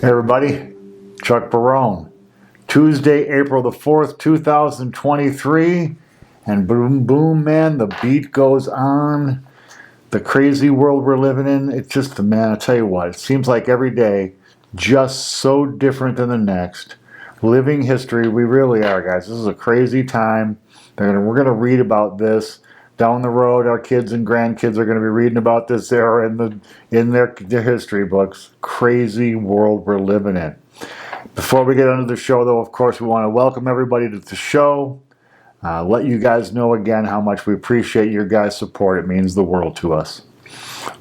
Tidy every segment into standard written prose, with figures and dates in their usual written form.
Hey everybody, Chuck Barone. Tuesday, April the 4th, 2023. And boom, boom, man, the beat goes on. The crazy world we're living in, it's just, man, I tell you what, it seems like every day just so different than the next. Living history, we really are, guys. This is a crazy time. We're going to read about this. Down the road, our kids and grandkids are going to be reading about this era in their history books. Crazy world we're living in. Before we get into the show, though, of course, we want to welcome everybody to the show. Let you guys know again how much we appreciate your guys' support. It means the world to us.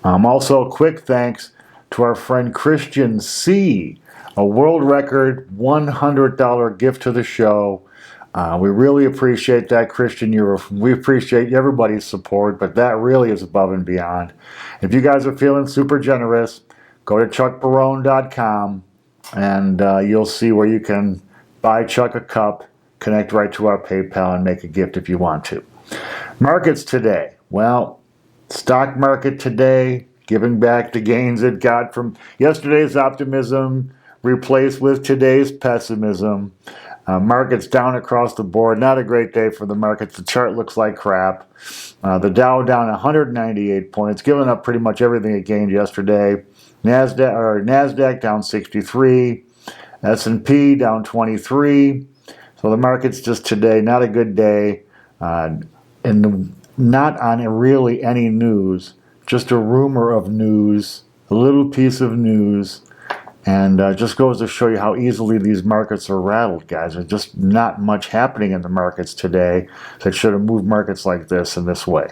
Also, a quick thanks to our friend Christian C. A world record $100 gift to the show. We really appreciate that, Christian. We appreciate everybody's support, but that really is above and beyond. If you guys are feeling super generous, go to chuckbarone.com and you'll see where you can buy Chuck a cup, connect right to our PayPal, and make a gift if you want to. Markets today. Well, stock market today, giving back the gains it got from yesterday's optimism, replaced with today's pessimism. Markets down across the board. Not a great day for the markets. The chart looks like crap. The Dow down 198 points, giving up pretty much everything it gained yesterday. Nasdaq down 63. S&P down 23. So the markets just today, not a good day. And not on really any news, just a rumor of news, a little piece of news. And just goes to show you how easily these markets are rattled, guys. There's just not much happening in the markets today that should have moved markets like this in this way.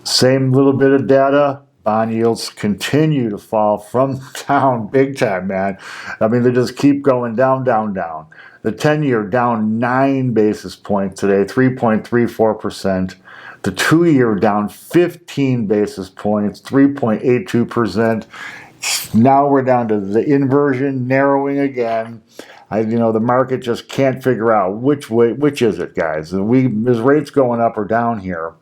Same little bit of data. Bond yields continue to fall from down big time, man. I mean, they just keep going down, down, down. The 10-year down 9 basis points today, 3.34%. The 2-year down 15 basis points, 3.82%. Now we're down to the inversion, narrowing again. The market just can't figure out which is it, guys. Is rates going up or down here?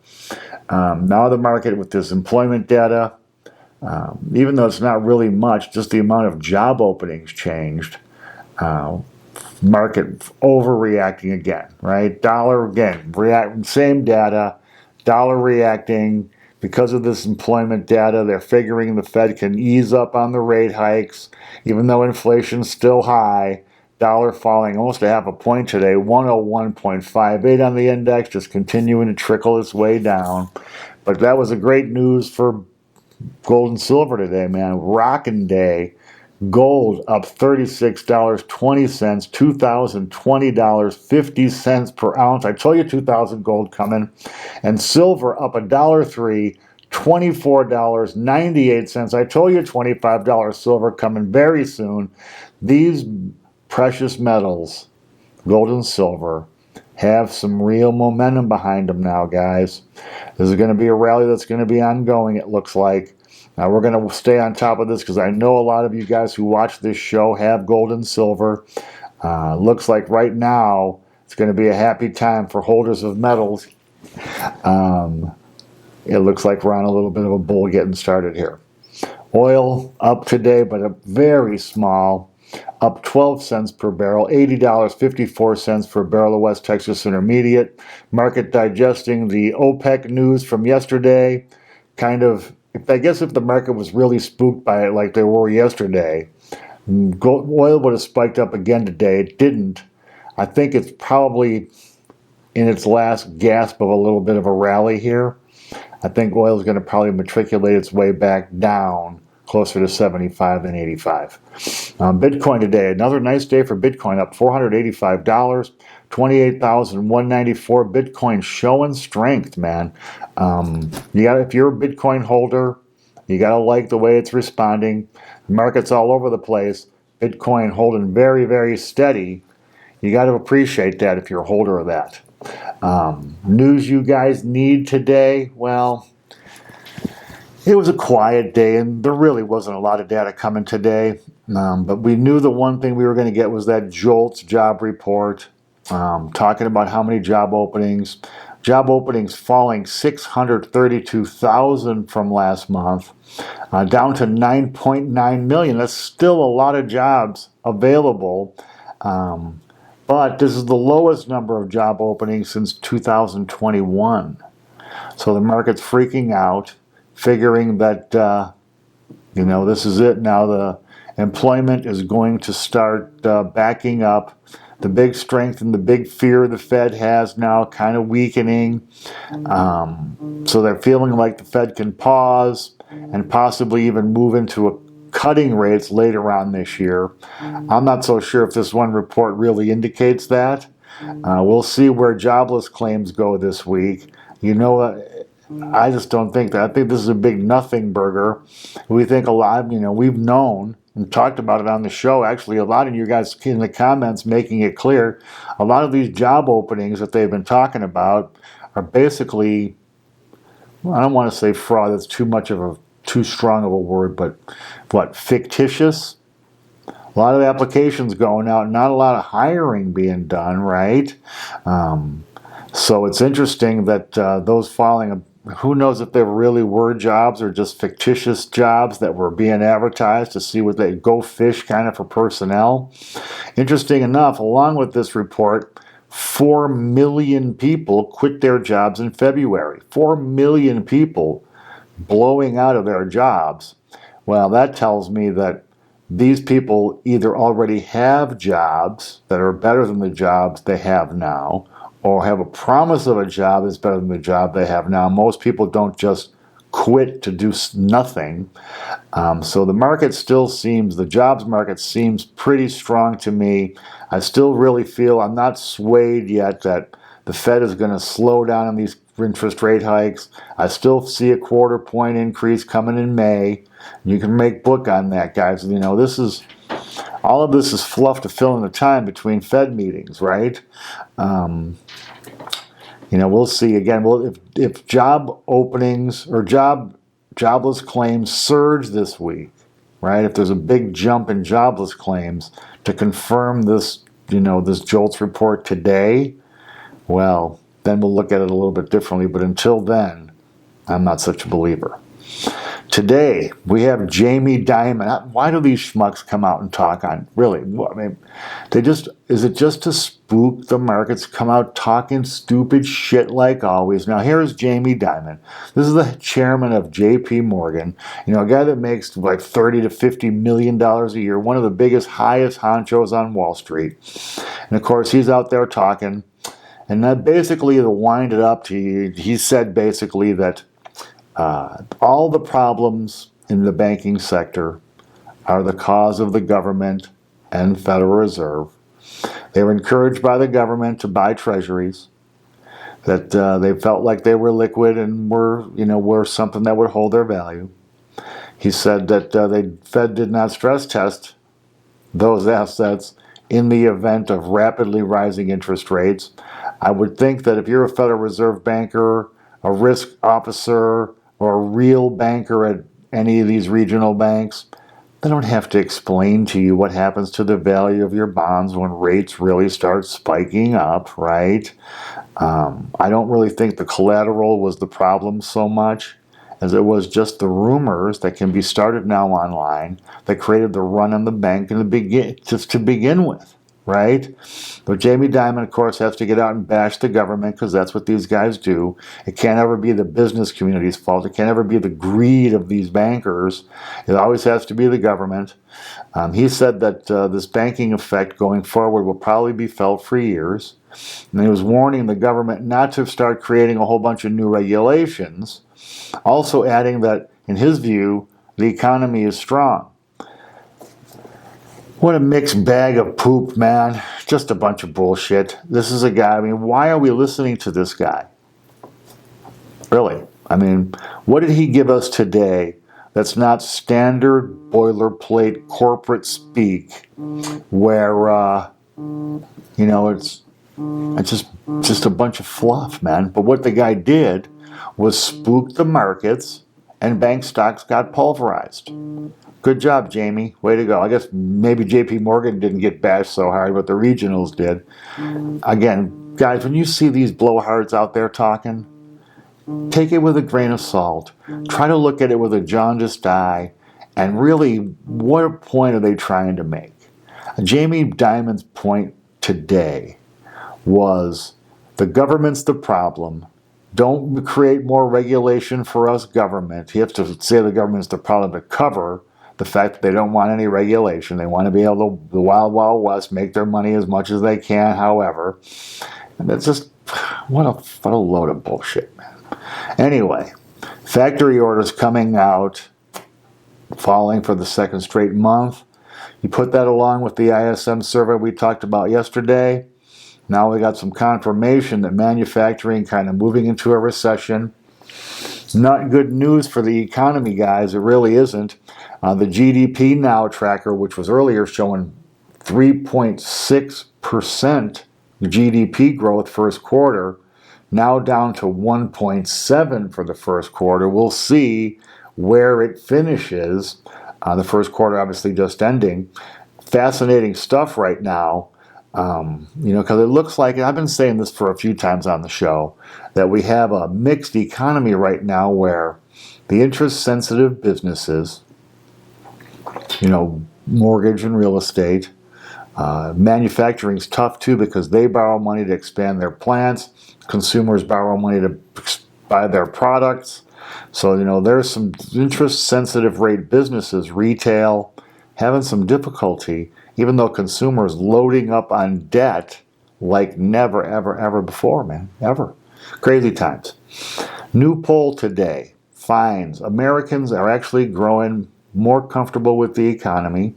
Now the market with this employment data, even though it's not really much, just the amount of job openings changed. Market overreacting again, right? Dollar again, same data, dollar reacting. Because of this employment data, they're figuring the Fed can ease up on the rate hikes, even though inflation's still high. Dollar falling almost a half a point today, 101.58 on the index, just continuing to trickle its way down. But that was a great news for gold and silver today, man. Rockin' day. Gold up $36.20, $2,020.50 per ounce. I told you 2,000 gold coming. And silver up $1.03, $24.98. I told you $25 silver coming very soon. These precious metals, gold and silver, have some real momentum behind them now, guys. This is going to be a rally that's going to be ongoing, it looks like. Now, we're going to stay on top of this because I know a lot of you guys who watch this show have gold and silver. Looks like right now it's going to be a happy time for holders of metals. It looks like we're on a little bit of a bull getting started here. Oil up today, but a very small, up 12 cents per barrel, $80.54 per barrel of West Texas Intermediate. Market digesting the OPEC news from yesterday. I guess if the market was really spooked by it like they were yesterday, oil would have spiked up again today. It didn't. I think it's probably in its last gasp of a little bit of a rally here. I think oil is going to probably matriculate its way back down closer to 75 than 85. Bitcoin today, another nice day for Bitcoin, up $485, 28,194. Bitcoin showing strength, man. If you're a Bitcoin holder, you gotta like the way it's responding. The market's all over the place. Bitcoin holding very, very steady. You got to appreciate that if you're a holder of that. News you guys need today? Well, it was a quiet day, and there really wasn't a lot of data coming today. But we knew the one thing we were going to get was that JOLTS job report, talking about how many job openings. Job openings falling 632,000 from last month, down to 9.9 million. That's still a lot of jobs available. But this is the lowest number of job openings since 2021. So the market's freaking out, figuring that, this is it now. The employment is going to start backing up. The big strength and the big fear the Fed has now kind of weakening. So they're feeling like the Fed can pause and possibly even move into a cutting rates later on this year. I'm not so sure if this one report really indicates that. We'll see where jobless claims go this week. I just don't think that. I think this is a big nothing burger. We think a lot, we've known and talked about it on the show. Actually, a lot of you guys in the comments making it clear, a lot of these job openings that they've been talking about are basically, I don't want to say fraud, that's too strong of a word, but fictitious? A lot of applications going out, not a lot of hiring being done, right? So it's interesting that those falling, who knows if there really were jobs or just fictitious jobs that were being advertised to see what they go fish kind of for personnel. Interesting enough, along with this report, 4 million people quit their jobs in February. 4 million people blowing out of their jobs. Well, that tells me that these people either already have jobs that are better than the jobs they have now, or have a promise of a job that's better than the job they have now. Most people don't just quit to do nothing. So the jobs market seems pretty strong to me. I still really feel, I'm not swayed yet that the Fed is going to slow down on these interest rate hikes. I still see a 1/4 point increase coming in May. You can make book on that, guys. All of this is fluff to fill in the time between Fed meetings, right? We'll see again. Well, if job openings or jobless claims surge this week, right? If there's a big jump in jobless claims to confirm this, this JOLTS report today, well, then we'll look at it a little bit differently. But until then, I'm not such a believer. Today, we have Jamie Dimon. Why do these schmucks come out and talk on, really? I mean, is it just to spook the markets, come out talking stupid shit like always? Now, here's Jamie Dimon. This is the chairman of JP Morgan, a guy that makes like $30 to $50 million a year, one of the biggest, highest honchos on Wall Street. And of course, he's out there talking. And that basically, to wind it up to you, he said basically that all the problems in the banking sector are the cause of the government and Federal Reserve. They were encouraged by the government to buy treasuries, that they felt like they were liquid and were something that would hold their value. He said that the Fed did not stress test those assets in the event of rapidly rising interest rates. I would think that if you're a Federal Reserve banker, a risk officer, or a real banker at any of these regional banks, they don't have to explain to you what happens to the value of your bonds when rates really start spiking up, right? I don't really think the collateral was the problem so much as it was just the rumors that can be started now online that created the run on the bank to begin with, right? But Jamie Dimon, of course, has to get out and bash the government because that's what these guys do. It can't ever be the business community's fault. It can't ever be the greed of these bankers. It always has to be the government. He said that this banking effect going forward will probably be felt for years. And he was warning the government not to start creating a whole bunch of new regulations, also adding that, in his view, the economy is strong. What a mixed bag of poop, man. Just a bunch of bullshit. This is a guy, why are we listening to this guy? Really? What did he give us today that's not standard boilerplate corporate speak where, it's just a bunch of fluff, man. But what the guy did was spook the markets and bank stocks got pulverized. Good job, Jamie. Way to go. I guess maybe JP Morgan didn't get bashed so hard, but the regionals did. Again, guys, when you see these blowhards out there talking, take it with a grain of salt. Try to look at it with a jaundiced eye, and really, what point are they trying to make? Jamie Dimon's point today was the government's the problem. Don't create more regulation for us, government. He has to say the government's the problem to cover the fact that they don't want any regulation. They want to be able to, the wild, wild west, make their money as much as they can, however. And that's just, what a load of bullshit, man. Anyway, factory orders coming out, falling for the second straight month. You put that along with the ISM survey we talked about yesterday. Now we got some confirmation that manufacturing kind of moving into a recession. Not good news for the economy, guys. It really isn't. The GDP Now tracker, which was earlier showing 3.6% GDP growth first quarter, now down to 1.7 for the first quarter. We'll see where it finishes. The first quarter obviously just ending. Fascinating stuff right now. Because it looks like, and I've been saying this for a few times on the show, that we have a mixed economy right now where the interest-sensitive businesses, mortgage and real estate, manufacturing's tough too because they borrow money to expand their plants. Consumers borrow money to buy their products. So, there's some interest-sensitive rate businesses, retail, having some difficulty, even though consumers loading up on debt like never, ever, ever before, man. Ever. Crazy times. New poll today finds Americans are actually growing more comfortable with the economy.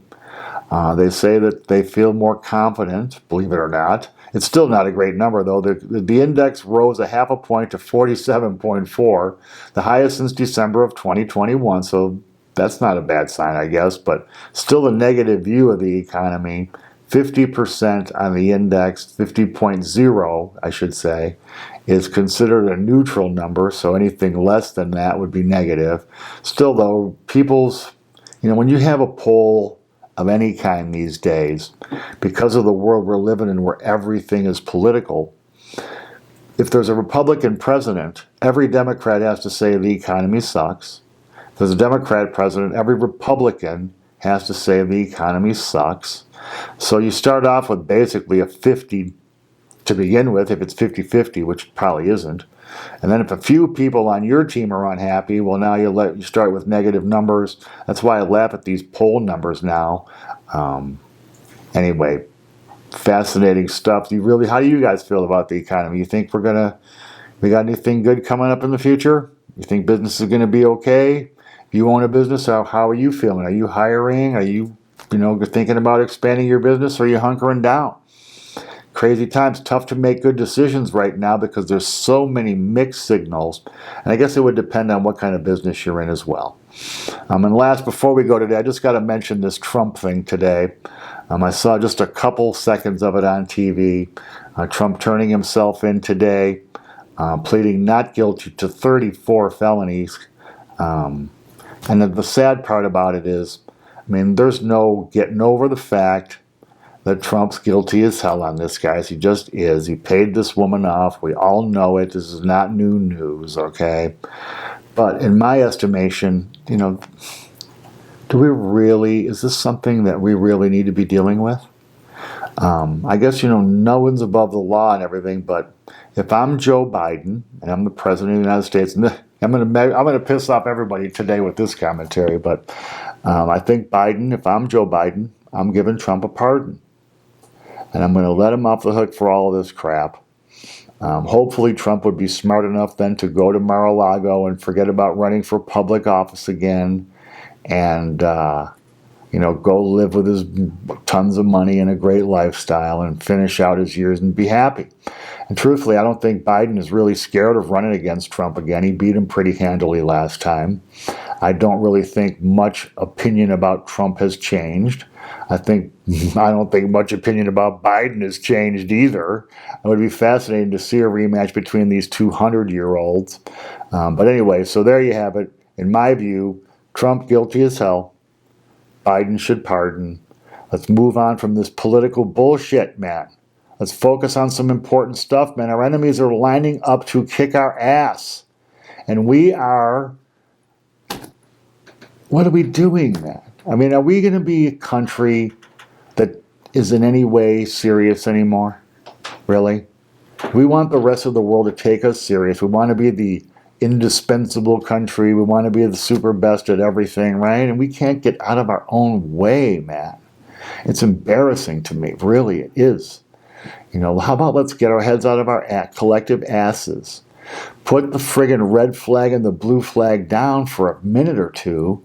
They say that they feel more confident, believe it or not. It's still not a great number, though. The index rose a half a point to 47.4, the highest since December of 2021, so that's not a bad sign, I guess, but still a negative view of the economy. 50% on the index, 50.0, I should say, is considered a neutral number, so anything less than that would be negative. Still, though, when you have a poll of any kind these days, because of the world we're living in where everything is political, if there's a Republican president, every Democrat has to say the economy sucks. If there's a Democrat president, every Republican has to say the economy sucks. So you start off with basically a 50 to begin with, if it's 50-50, which it probably isn't. And then if a few people on your team are unhappy, well, now you start with negative numbers. That's why I laugh at these poll numbers now. Anyway, fascinating stuff. How do you guys feel about the economy? You think we got anything good coming up in the future? You think business is going to be okay? If you own a business, how are you feeling? Are you hiring? Are you, thinking about expanding your business? Or are you hunkering down? Crazy times. Tough to make good decisions right now because there's so many mixed signals. And I guess it would depend on what kind of business you're in as well. And last, before we go today, I just got to mention this Trump thing today. I saw just a couple seconds of it on TV. Trump turning himself in today, pleading not guilty to 34 felonies. And the sad part about it is, there's no getting over the fact that Trump's guilty as hell on this, guys. He just is. He paid this woman off. We all know it. This is not new news, okay? But in my estimation, is this something that we really need to be dealing with? I guess, no one's above the law and everything, but if I'm Joe Biden and I'm the president of the United States, and I'm going to piss off everybody today with this commentary, but I think if I'm Joe Biden, I'm giving Trump a pardon. And I'm going to let him off the hook for all of this crap. Hopefully Trump would be smart enough then to go to Mar-a-Lago and forget about running for public office again and, go live with his tons of money and a great lifestyle and finish out his years and be happy. And truthfully, I don't think Biden is really scared of running against Trump again. He beat him pretty handily last time. I don't really think much opinion about Trump has changed. I don't think much opinion about Biden has changed either. It would be fascinating to see a rematch between these 200-year-olds. But anyway, so there you have it. In my view, Trump guilty as hell. Biden should pardon. Let's move on from this political bullshit, man. Let's focus on some important stuff, man. Our enemies are lining up to kick our ass. And we are, what are we doing, man? I mean, are we going to be a country that is in any way serious anymore? Really? We want the rest of the world to take us serious. We want to be the indispensable country. We want to be the super best at everything, right? And we can't get out of our own way, man. It's embarrassing to me. Really, it is. You know, how about let's get our heads out of our collective asses. Put the friggin' red flag and the blue flag down for a minute or two,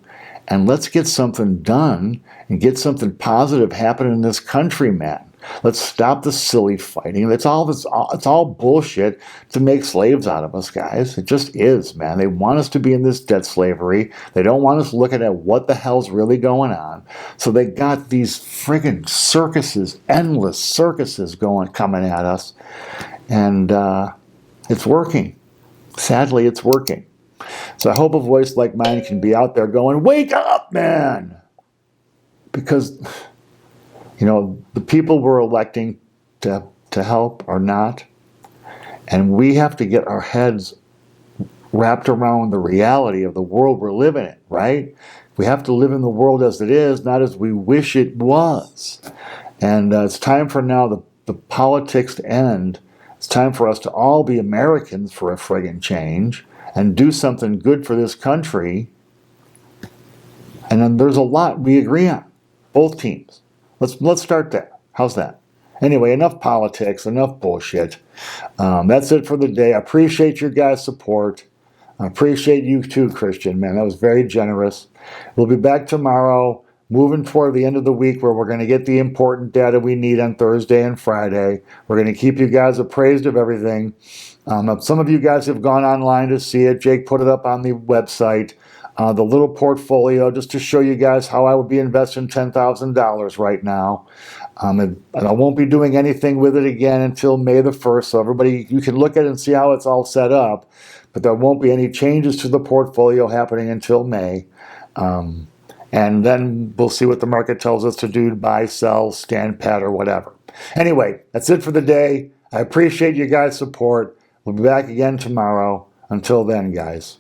and let's get something done and get something positive happening in this country, man. Let's stop the silly fighting. It's all bullshit to make slaves out of us, guys. It just is, man. They want us to be in this debt slavery. They don't want us looking at what the hell's really going on. So they got these friggin' circuses, endless circuses coming at us. And it's working. Sadly, it's working. So I hope a voice like mine can be out there going, wake up, man! Because, you know, the people we're electing to help are not. And we have to get our heads wrapped around the reality of the world we're living in, right? We have to live in the world as it is, not as we wish it was. And it's time for now the politics to end. It's time for us to all be Americans for a friggin' change and do something good for this country. And then there's a lot we agree on, both teams. Let's start there. How's that? Anyway, enough politics, enough bullshit. That's it for the day. I appreciate your guys' support. I appreciate you too, Christian, man. That was very generous. We'll be back tomorrow, moving toward the end of the week where we're going to get the important data we need on Thursday and Friday. We're going to keep you guys appraised of everything. Some of you guys have gone online to see it. Jake put it up on the website. The little portfolio, just to show you guys how I would be investing $10,000 right now. And I won't be doing anything with it again until May the 1st. So everybody, you can look at it and see how it's all set up. But there won't be any changes to the portfolio happening until May. And then we'll see what the market tells us to do, to buy, sell, stand pat, or whatever. Anyway, that's it for the day. I appreciate you guys' support. We'll be back again tomorrow. Until then, guys.